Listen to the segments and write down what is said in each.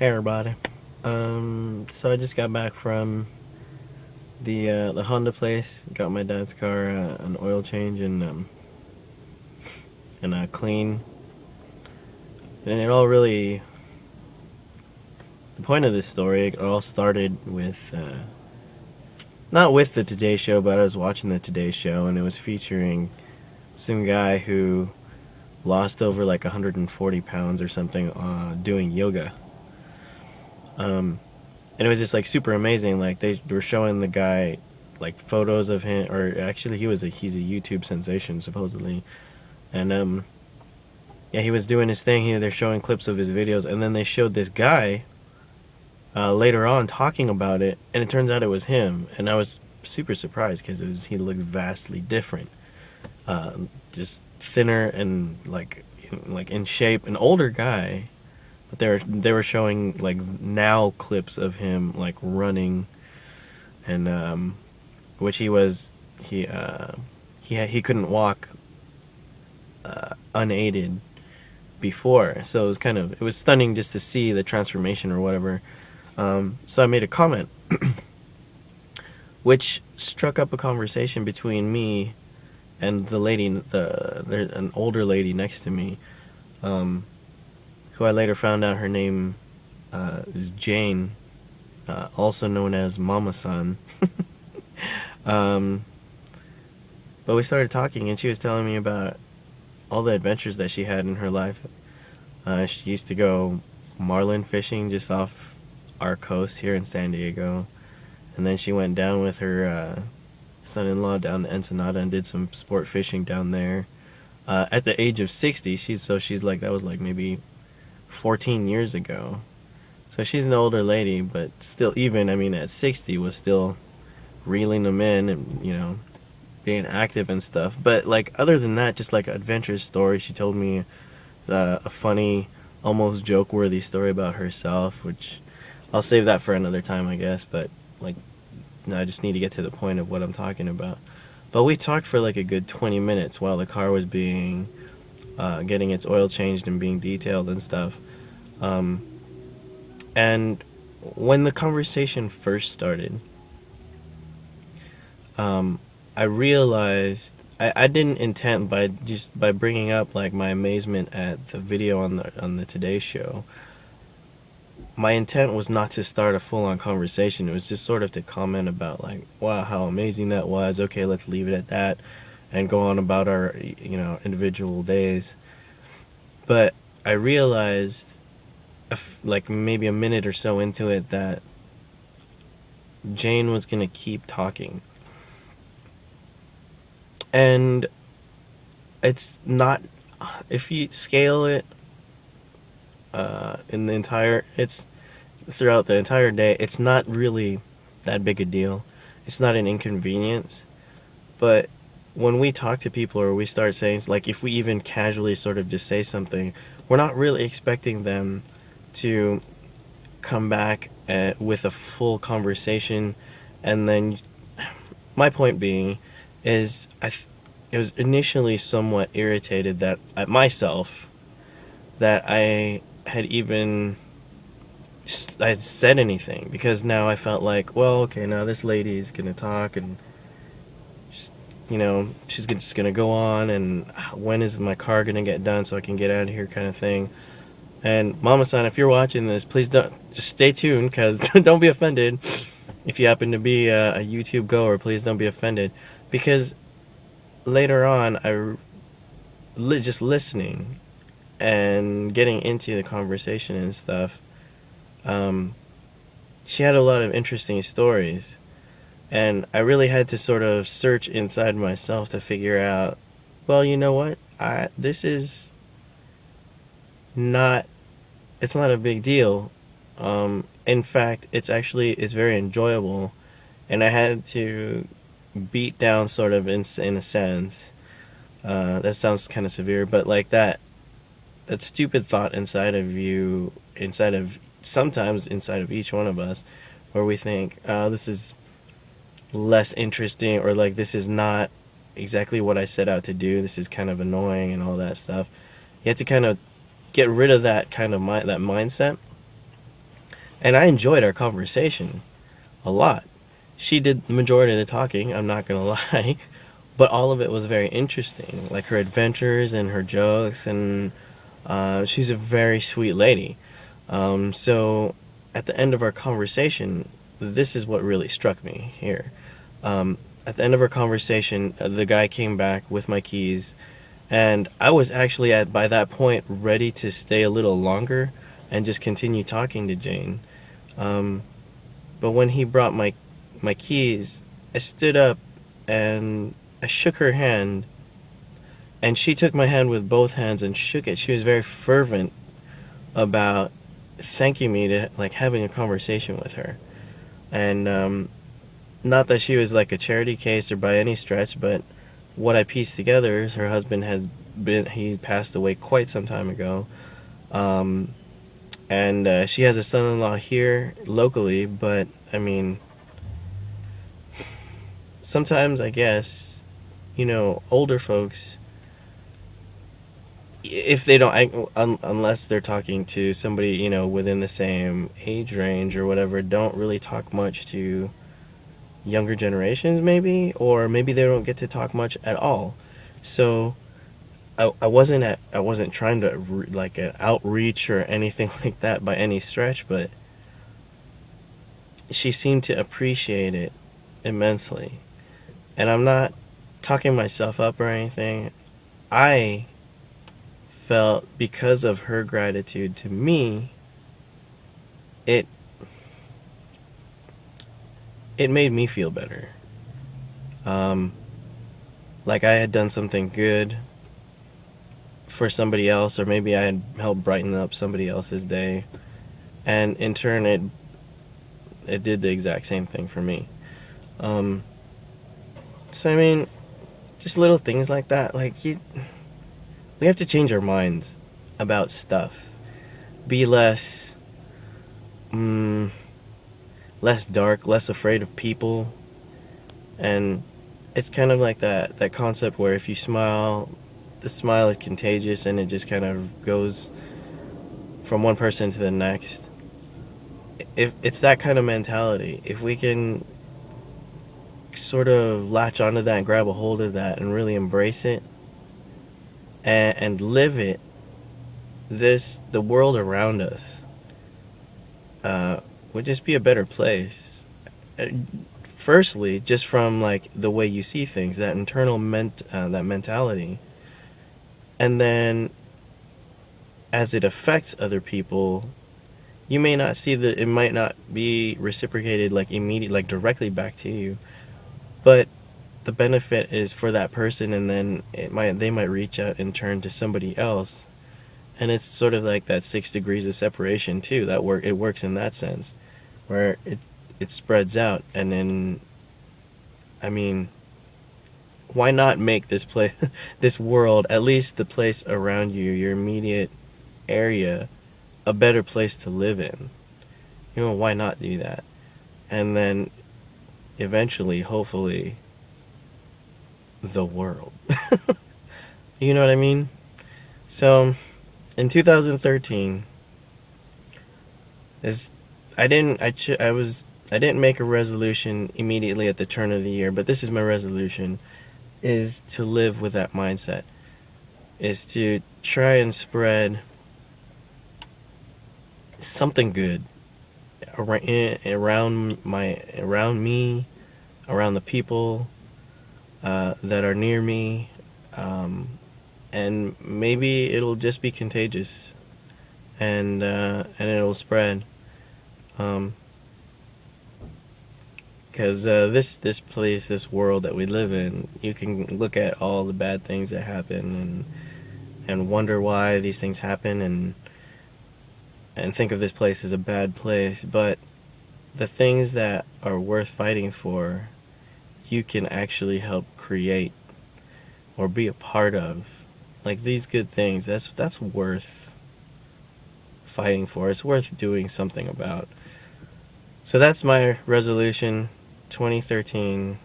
Hey everybody. So I just got back from the Honda place. Got my dad's car an oil change and a clean. And it all really the point of this story. It all started with not with the Today Show, but I was watching the Today Show and it was featuring some guy who lost over like 140 pounds or something doing yoga. And it was just like super amazing. Like they were showing the guy like photos of him, or actually he's a YouTube sensation supposedly, and yeah, he was doing his thing. They're showing clips of his videos, and then they showed this guy later on talking about it, and it turns out it was him, and I was super surprised because he looked vastly different, just thinner and like in shape, an older guy. But they were showing like now clips of him like running, and which he couldn't walk unaided before, so it was stunning just to see the transformation or whatever. So I made a comment, which struck up a conversation between me and the lady, an older lady next to me, who I later found out her name is Jane, also known as Mama San. um, but we started talking, and she was telling me about all the adventures that she had in her life. She used to go marlin fishing just off our coast here in San Diego, and then she went down with her son-in-law down to Ensenada and did some sport fishing down there. At the age of 60, she's like, that was like maybe 14 years ago. So she's an older lady, but still, even, I mean, at 60 was still reeling them in and, being active and stuff. But like, other than that, just like adventurous story. She told me a funny, almost joke-worthy story about herself, which I'll save that for another time, I guess. But like, no, I just need to get to the point of what I'm talking about. But we talked for like a good 20 minutes while the car was being getting its oil changed and being detailed and stuff. And when the conversation first started, I realized I didn't intend by bringing up like my amazement at the video on the Today Show. My intent was not to start a full-on conversation. It was just sort of to comment about like, wow, how amazing that was. Okay, let's leave it at that and go on about our individual days. But I realized like maybe a minute or so into it that Jane was going to keep talking. And it's not, if you scale it it's throughout the entire day, it's not really that big a deal. It's not an inconvenience. But when we talk to people or we start saying, like, if we even casually sort of just say something, we're not really expecting them to come back with a full conversation. And then my point being is it was initially somewhat irritated that at myself that I said anything, because now I felt like, well, okay, now this lady is gonna talk and she's just gonna go on, and when is my car gonna get done so I can get out of here, kind of thing. And Mama San, if you're watching this, please just stay tuned, because don't be offended if you happen to be a YouTube goer. Please don't be offended, because later on, just listening and getting into the conversation and stuff, she had a lot of interesting stories, and I really had to sort of search inside myself to figure out, well, you know what, this is not, it's not a big deal. In fact, it's very enjoyable, and I had to beat down sort of in a sense. That sounds kind of severe, but like that stupid thought sometimes inside of each one of us, where we think, this is less interesting, or like, this is not exactly what I set out to do, this is kind of annoying and all that stuff. You have to kind of get rid of that kind of that mindset, And I enjoyed our conversation a lot. She did the majority of the talking, I'm not gonna lie, but all of it was very interesting. Like her adventures and her jokes, and she's a very sweet lady. So at the end of our conversation, this is what really struck me here. At the end of our conversation, the guy came back with my keys, and I was actually at by that point ready to stay a little longer and just continue talking to Jane. Um, but when he brought my keys, I stood up and I shook her hand, and she took my hand with both hands and shook it. She was very fervent about thanking me to like having a conversation with her, and not that she was like a charity case or by any stretch, but what I pieced together is her husband he passed away quite some time ago. Um, and she has a son-in-law here locally, but I mean, sometimes I guess, older folks, if they don't, unless they're talking to somebody, within the same age range or whatever, don't really talk much to younger generations, maybe, or maybe they don't get to talk much at all. So I wasn't trying to like an outreach or anything like that by any stretch, but she seemed to appreciate it immensely. And I'm not talking myself up or anything. I felt because of her gratitude to me, it it made me feel better. Um, like I had done something good for somebody else, or maybe I had helped brighten up somebody else's day, and in turn, it did the exact same thing for me. Um, so I mean, just little things like that. We have to change our minds about stuff. Be mm, less dark, less afraid of people, and it's kind of like that concept where if you smile, the smile is contagious, and it just kind of goes from one person to the next. If it's that kind of mentality, if we can sort of latch onto that and grab a hold of that and really embrace it and live it, the world around us would just be a better place. Firstly, just from like the way you see things, that that mentality, and then as it affects other people, you may not see that it might not be reciprocated like like directly back to you, but the benefit is for that person, and then they might reach out in turn to somebody else, and it's sort of like that 6 degrees of separation too. It works in that sense, where it spreads out, and then, I mean, why not make this place, this world, at least the place around you, your immediate area, a better place to live in? Why not do that? And then eventually, hopefully, the world. You know what I mean? So, in 2013, I didn't make a resolution immediately at the turn of the year, but this is my resolution, is to live with that mindset, is to try and spread something good around me, around the people that are near me, and maybe it'll just be contagious, and it'll spread. Because this place, this world that we live in, you can look at all the bad things that happen and wonder why these things happen, and think of this place as a bad place. But the things that are worth fighting for, you can actually help create or be a part of. Like these good things, that's worth fighting for. It's worth doing something about. So that's my resolution, 2013,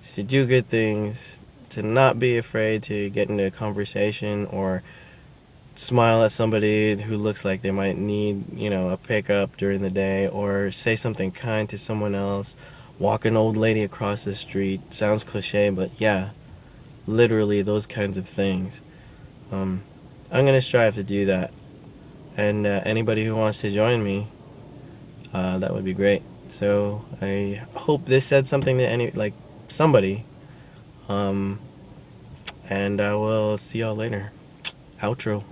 is to do good things, to not be afraid to get into a conversation or smile at somebody who looks like they might need, a pickup during the day, or say something kind to someone else, walk an old lady across the street. Sounds cliche, but yeah, literally those kinds of things. Um, I'm gonna strive to do that, and anybody who wants to join me, that would be great. So I hope this said something to somebody. Um, and I will see y'all later. Outro.